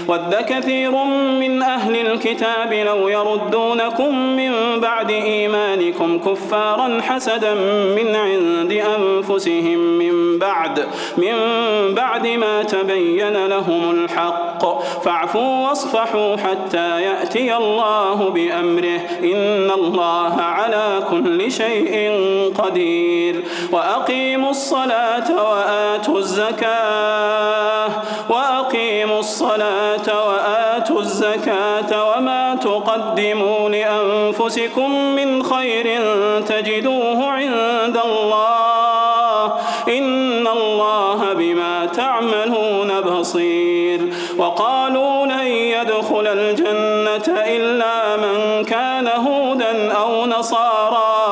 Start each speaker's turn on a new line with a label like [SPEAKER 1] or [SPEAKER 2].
[SPEAKER 1] ود كثير من أهل الكتاب لو يردونكم من بعد إيمانكم كفارا حسدا من عند أنفسهم من بعد ما تبين لهم الحق فاعفوا واصفحوا حتى يأتي الله بأمره إن الله على كل شيء قدير وأقيموا الصلاة وآتوا الزكاة وما تقدموا لأنفسكم من خير تجدوه عند الله إن الله بما تعملون بصير وقالوا لن يدخل الجنة إلا من كان هودا أو نصارى